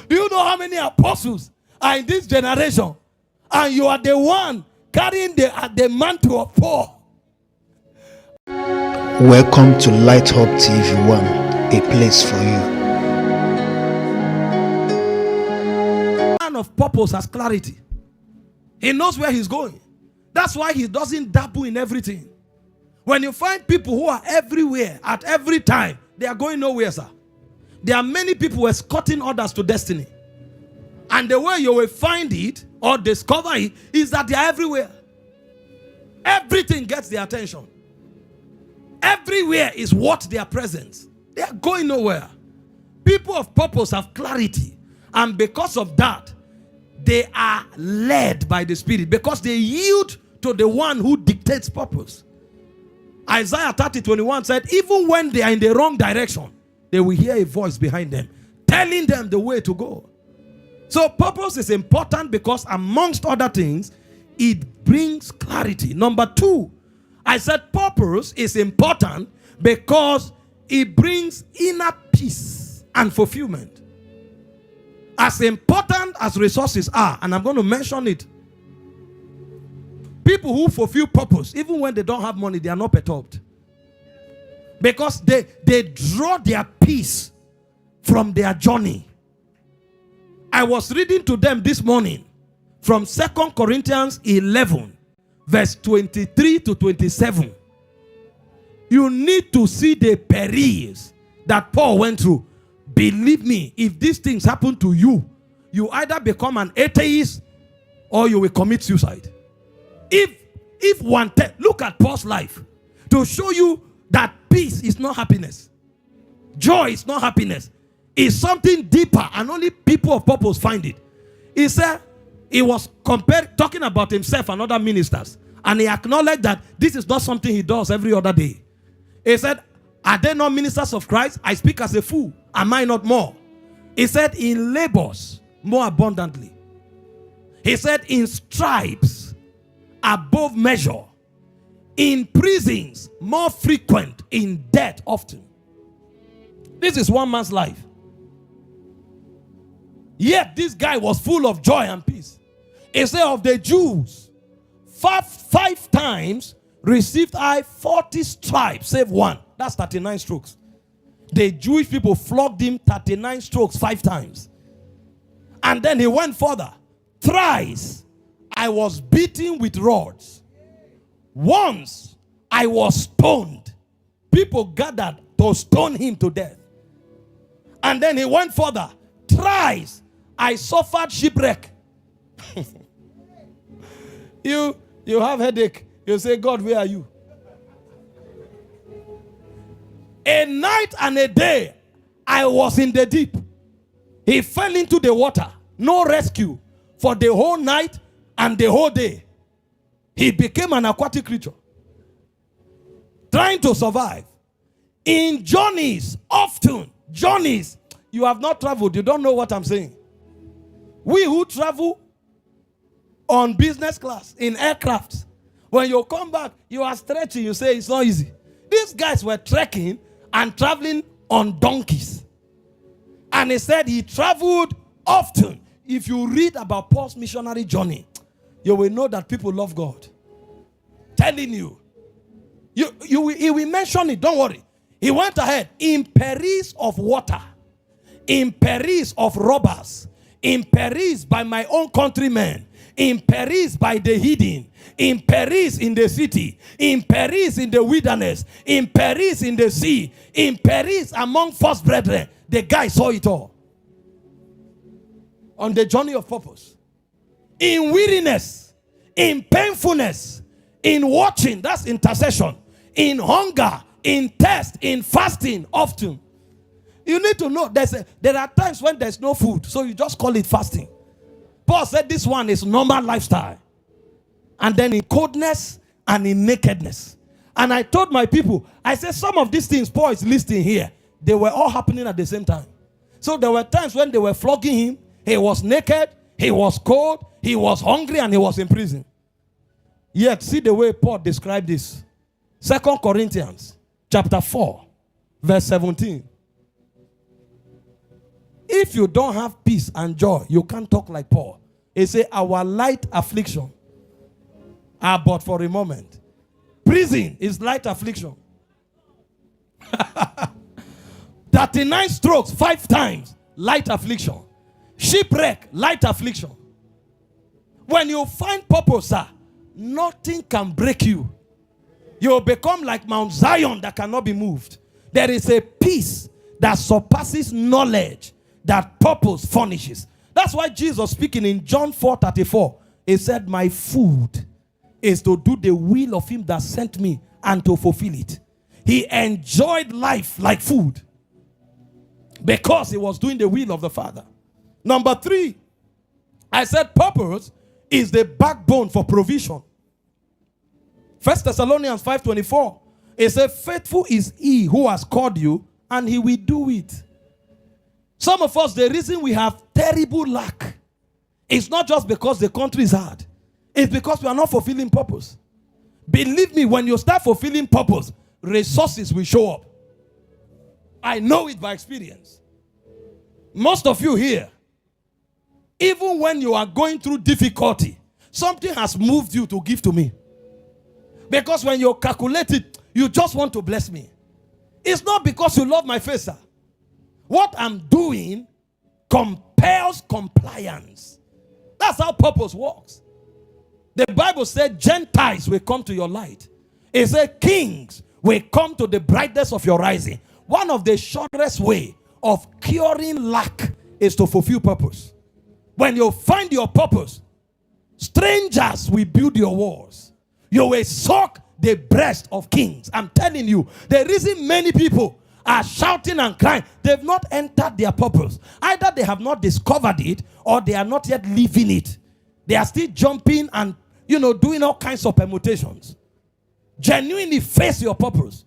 Do you know how many apostles are in this generation? And you are the one carrying the mantle of Paul. Welcome to Light Up TV 1, a place for you. Man of purpose has clarity. He knows where he's going. That's why he doesn't dabble in everything. When you find people who are everywhere at every time, they are going nowhere, sir. There are many people escorting others to destiny. And the way you will find it or discover it is that they are everywhere. Everything gets their attention. Everywhere is what their presence. They are going nowhere. People of purpose have clarity. And because of that, they are led by the Spirit. Because they yield to the one who dictates purpose. Isaiah 30:21 said, even when they are in the wrong direction, they will hear a voice behind them, telling them the way to go. So purpose is important because amongst other things, it brings clarity. Number two, I said purpose is important because it brings inner peace and fulfillment. As important as resources are, and I'm going to mention it, people who fulfill purpose, even when they don't have money, they are not perturbed. Because they draw their peace from their journey. I was reading to them this morning from 2 Corinthians 11, verse 23 to 27. You need to see the perils that Paul went through. Believe me, if these things happen to you, you either become an atheist or you will commit suicide. If one look at Paul's life to show you that peace is not happiness. Joy is not happiness. It's something deeper, and only people of purpose find it. He said he was talking about himself and other ministers, and he acknowledged that this is not something he does every other day. He said, are they not ministers of Christ? I speak as a fool. Am I not more? He said, in labors more abundantly. He said, in stripes above measure. In prisons more frequent. In death often. This is one man's life. Yet this guy was full of joy and peace. He said, of the Jews, five times received I 40 stripes, save one. That's 39 strokes. The Jewish people flogged him 39 strokes 5 times. And then he went further. Thrice I was beaten with rods. Once I was stoned. People gathered to stone him to death. And then he went further. Thrice I suffered shipwreck. You have headache. You say, God, where are you? A night and a day I was in the deep. He fell into the water. No rescue for the whole night and the whole day. He became an aquatic creature. Trying to survive. In journeys, often, journeys, you have not traveled. You don't know what I'm saying. We who travel on business class, in aircrafts, when you come back, you are stretching. You say it's not easy. These guys were trekking and traveling on donkeys. And he said he traveled often. If you read about Paul's missionary journey, you will know that people love God. Telling you. He will mention it. Don't worry. He went ahead. In perils of water. In perils of robbers. In perils by my own countrymen. In perils by the hidden. In perils in the city. In perils in the wilderness. In perils in the sea. In perils among false brethren. The guy saw it all. On the journey of purpose. In weariness. In painfulness. In watching. That's intercession. In hunger. In thirst. In fasting. Often. You need to know there are times when there's no food. So you just call it fasting. Paul said this one is normal lifestyle. And then in coldness and in nakedness. And I told my people, I said some of these things Paul is listing here, they were all happening at the same time. So there were times when they were flogging him. He was naked, he was cold, he was hungry, and he was in prison. Yet see the way Paul described this. 2 Corinthians chapter 4, verse 17. If you don't have peace and joy, you can't talk like Paul. He said, our light affliction are but for a moment. Prison is light affliction. 39 strokes 5 times, light affliction. Shipwreck, light affliction. When you find purpose, sir, nothing can break you. You will become like Mount Zion that cannot be moved. There is a peace that surpasses knowledge that purpose furnishes. That's why Jesus, speaking in John 4:34, he said, my food is to do the will of him that sent me and to fulfill it. He enjoyed life like food because he was doing the will of the Father. Number 3, I said purpose is the backbone for provision. 1 Thessalonians 5:24, it says, faithful is he who has called you, and he will do it. Some of us, the reason we have terrible lack is not just because the country is hard. It's because we are not fulfilling purpose. Believe me, when you start fulfilling purpose, resources will show up. I know it by experience. Most of you here, even when you are going through difficulty, something has moved you to give to me. Because when you calculate it, you just want to bless me. It's not because you love my face, sir. What I'm doing compels compliance. That's how purpose works. The Bible said Gentiles will come to your light. It said kings will come to the brightness of your rising. One of the shortest way of curing lack is to fulfill purpose. When you find your purpose, strangers will build your walls. You will suck the breast of kings. I'm telling you, the reason many people are shouting and crying, they've not entered their purpose. Either they have not discovered it or they are not yet living it. They are still jumping and, doing all kinds of permutations. Genuinely face your purpose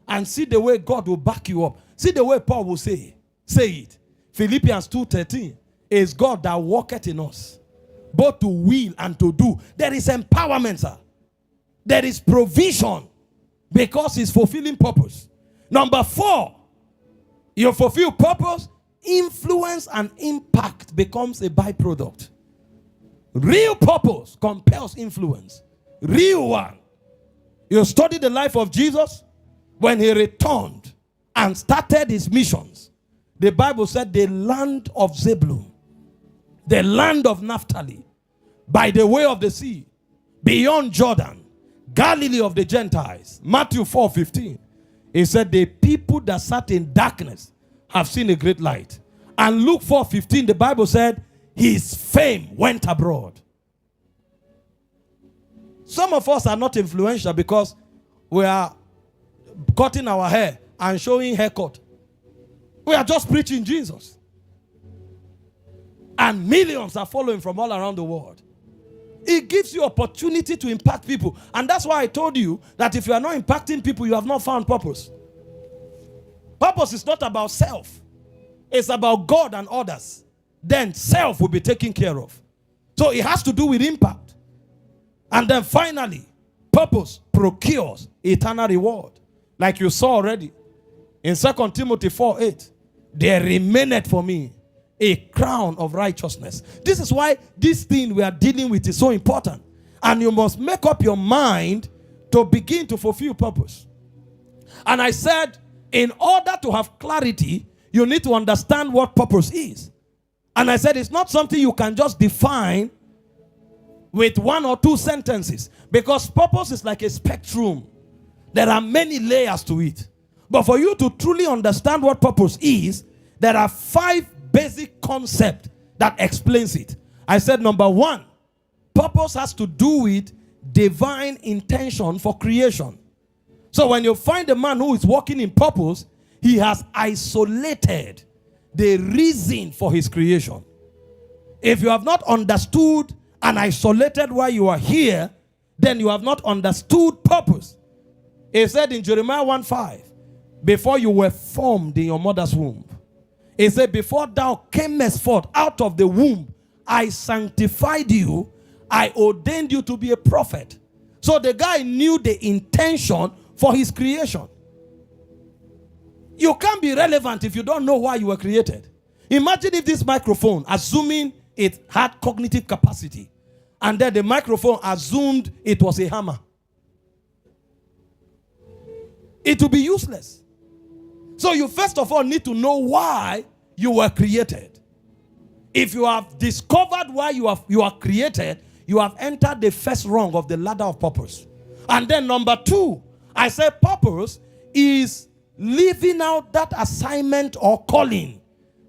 and see the way God will back you up. See the way Paul will say it. Philippians 2:13 is God that worketh in us, both to will and to do. There is empowerment, sir. There is provision because he's fulfilling purpose. Number 4, you fulfill purpose, influence and impact becomes a byproduct. Real purpose compels influence. Real one. You study the life of Jesus when he returned and started his missions. The Bible said the land of Zebulun, the land of Naphtali, by the way of the sea, beyond Jordan, Galilee of the Gentiles. Matthew 4:15. He said the people that sat in darkness have seen a great light. And Luke 4:15, the Bible said his fame went abroad. Some of us are not influential because we are cutting our hair and showing haircut. We are just preaching Jesus. And millions are following from all around the world. It gives you opportunity to impact people. And that's why I told you that if you are not impacting people, you have not found purpose. Purpose is not about self. It's about God and others. Then self will be taken care of. So it has to do with impact. And then finally, purpose procures eternal reward. Like you saw already in 2 Timothy 4:8. There remaineth for me a crown of righteousness. This is why this thing we are dealing with is so important. And you must make up your mind to begin to fulfill purpose. And I said, in order to have clarity, you need to understand what purpose is. And I said, it's not something you can just define with 1 or 2 sentences. Because purpose is like a spectrum. There are many layers to it. But for you to truly understand what purpose is, there are 5 basic concept that explains it. I said number 1, purpose has to do with divine intention for creation. So when you find a man who is walking in purpose, he has isolated the reason for his creation. If you have not understood and isolated why you are here, then you have not understood purpose. It said in Jeremiah 1:5, before you were formed in your mother's womb, it said, before thou camest forth out of the womb, I sanctified you, I ordained you to be a prophet. So the guy knew the intention for his creation. You can't be relevant if you don't know why you were created. Imagine if this microphone, assuming it had cognitive capacity, and then the microphone assumed it was a hammer. It will be useless. So you first of all need to know why you were created. If you have discovered why you are created, you have entered the first rung of the ladder of purpose. And then number 2, I said purpose is living out that assignment or calling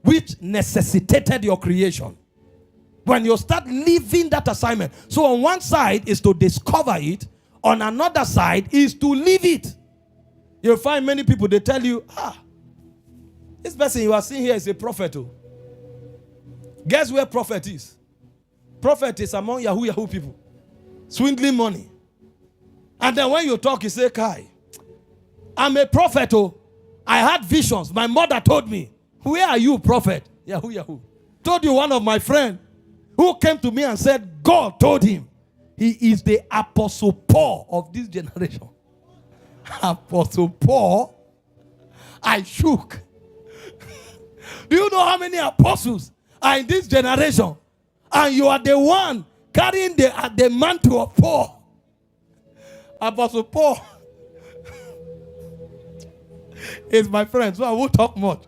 which necessitated your creation. When you start living that assignment. So on one side is to discover it. On another side is to live it. You'll find many people, they tell you, this person you are seeing here is a prophet. Guess where prophet is? Prophet is among Yahoo people. Swindling money. And then when you talk, you say, Kai, I'm a prophet. I had visions. My mother told me. Where are you, prophet? Yahoo. Told you one of my friends who came to me and said, God told him he is the Apostle Paul of this generation. Apostle Paul, I shook. Do you know how many apostles are in this generation? And you are the one carrying the mantle of Paul. Apostle Paul is my friend, so I won't talk much.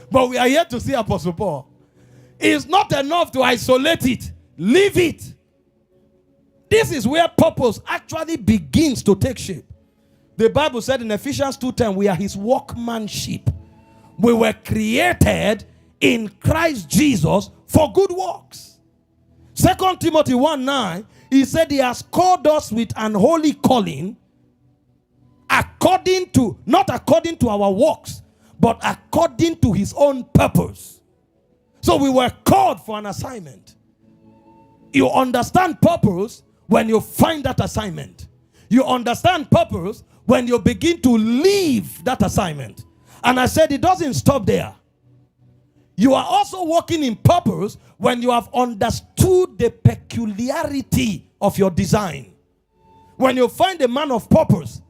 But we are here to see Apostle Paul. It's not enough to isolate it. Leave it. This is where purpose actually begins to take shape. The Bible said in Ephesians 2:10, we are his workmanship. We were created in Christ Jesus for good works. 2 Timothy 1:9, he said he has called us with an holy calling, not according to our works, but according to his own purpose. So we were called for an assignment. You understand purpose when you find that assignment. You understand purpose when you begin to live that assignment. And I said it doesn't stop there. You are also working in purpose when you have understood the peculiarity of your design. When you find a man of purpose,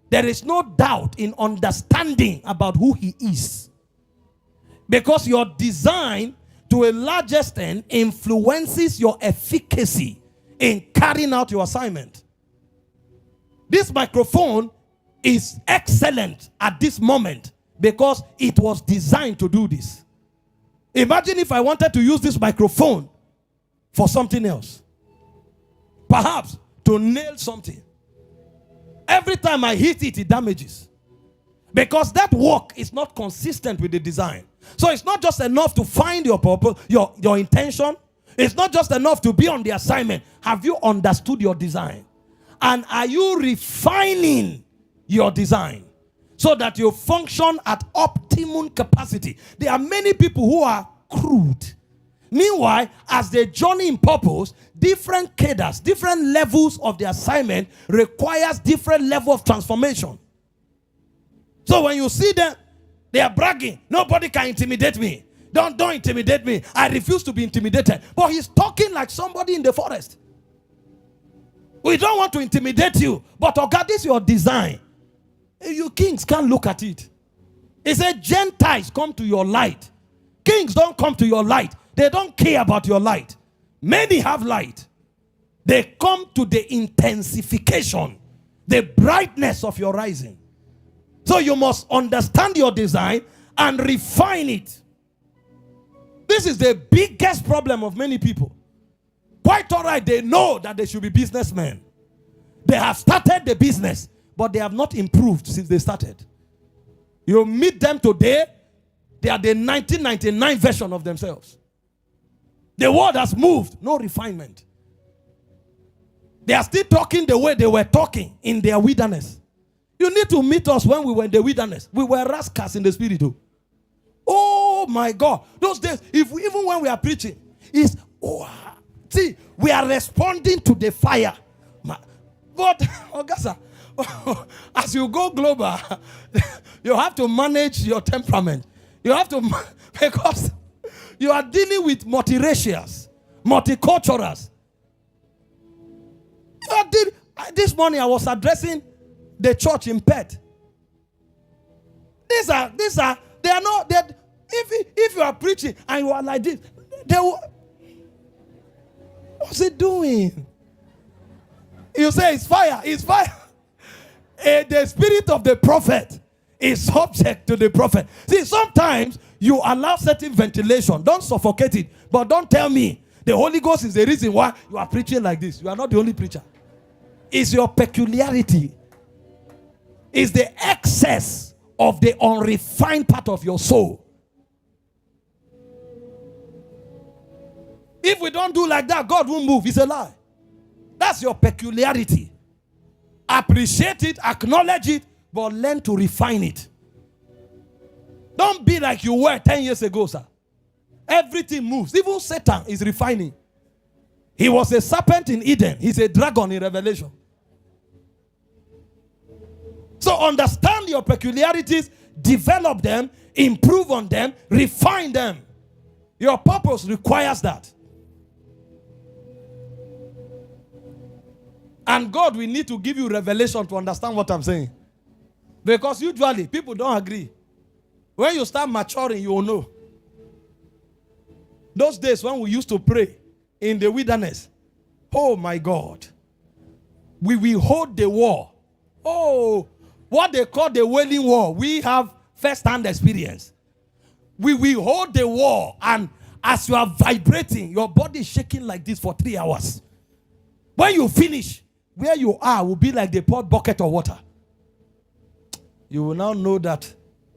there is no doubt in understanding about who he is. Because your design, to a large extent, influences your efficacy in carrying out your assignment. This microphone is excellent at this moment because it was designed to do this. Imagine if I wanted to use this microphone for something else. Perhaps to nail something. Every time I hit it, it damages. Because that work is not consistent with the design. So it's not just enough to find your purpose, your intention. It's not just enough to be on the assignment. Have you understood your design? And are you refining your design so that you function at optimum capacity? There are many people who are crude. Meanwhile, as they journey in purpose, different cadres, different levels of the assignment requires different level of transformation. So when you see them, they are bragging. Nobody can intimidate me. Don't intimidate me. I refuse to be intimidated. But he's talking like somebody in the forest. We don't want to intimidate you. But oh God, this is your design. You kings can't look at it. He said, Gentiles come to your light. Kings don't come to your light. They don't care about your light. Many have light. They come to the intensification, the brightness of your rising. So you must understand your design and refine it. This is the biggest problem of many people. Quite all right, they know that they should be businessmen. They have started the business, but they have not improved since they started. You meet them today, they are the 1999 version of themselves. The world has moved, no refinement. They are still talking the way they were talking in their wilderness. You need to meet us when we were in the wilderness. We were rascals in the spirit. Oh my God. Those days, even when we are preaching, see, we are responding to the fire. But, Augusta, as you go global, you have to manage your temperament. You have to, because you are dealing with multiracials, multiculturals. This morning I was addressing the church in Perth. They are not, If you are preaching and you are like this, they will, what's he doing? You say it's fire. It's fire. The spirit of the prophet is subject to the prophet. See, sometimes you allow certain ventilation. Don't suffocate it. But don't tell me the Holy Ghost is the reason why you are preaching like this. You are not the only preacher. It's your peculiarity. It's the excess of the unrefined part of your soul. If we don't do like that, God won't move. It's a lie. That's your peculiarity. Appreciate it, acknowledge it, but learn to refine it. Don't be like you were 10 years ago, sir. Everything moves. Even Satan is refining. He was a serpent in Eden. He's a dragon in Revelation. So understand your peculiarities, develop them, improve on them, refine them. Your purpose requires that. And God will need to give you revelation to understand what I'm saying. Because usually people don't agree. When you start maturing, you will know. Those days when we used to pray in the wilderness, oh my God, we will hold the war. Oh, what they call the wailing war, we have first-hand experience. We will hold the war, and as you are vibrating, your body is shaking like this for 3 hours. When you finish, where you are will be like the poured bucket of water. You will now know that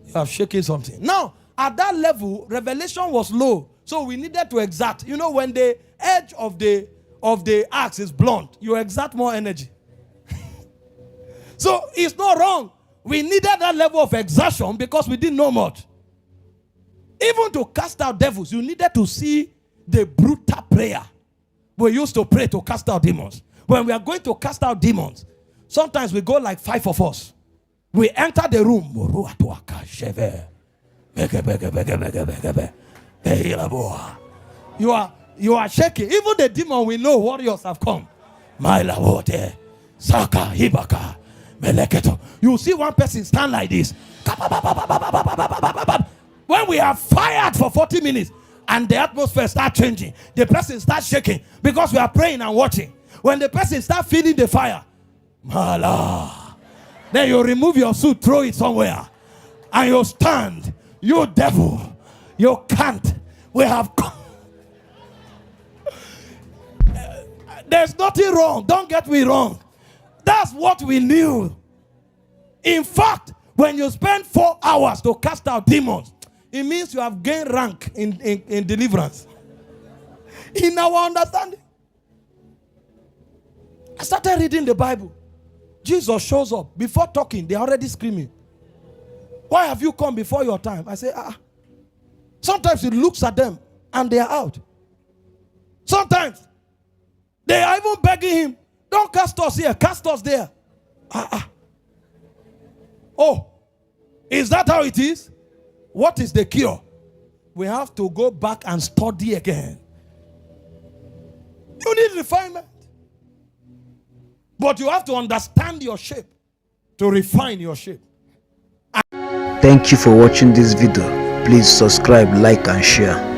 you have shaken something. Now, at that level, revelation was low. So we needed to exert. You know, when the edge of the axe is blunt, you exert more energy. So it's not wrong. We needed that level of exertion because we didn't know much. Even to cast out devils, you needed to see the brutal prayer we used to pray to cast out demons. When we are going to cast out demons, sometimes we go like 5 of us. We enter the room. You are shaking. Even the demon, we know warriors have come. You see one person stand like this. When we are fired for 40 minutes and the atmosphere starts changing, the person starts shaking because we are praying and watching. When the person starts feeling the fire, then you remove your suit, throw it somewhere, and you stand. You devil, you can't. We have come. There's nothing wrong. Don't get me wrong. That's what we knew. In fact, when you spend 4 hours to cast out demons, it means you have gained rank in deliverance. In our understanding. I started reading the Bible. Jesus shows up. Before talking, they're already screaming. Why have you come before your time? I say, Sometimes he looks at them and they are out. Sometimes they are even begging him, don't cast us here, cast us there. Oh, is that how it is? What is the cure? We have to go back and study again. You need refinement. But you have to understand your shape to refine your shape. Thank you for watching this video. Please subscribe, like and share.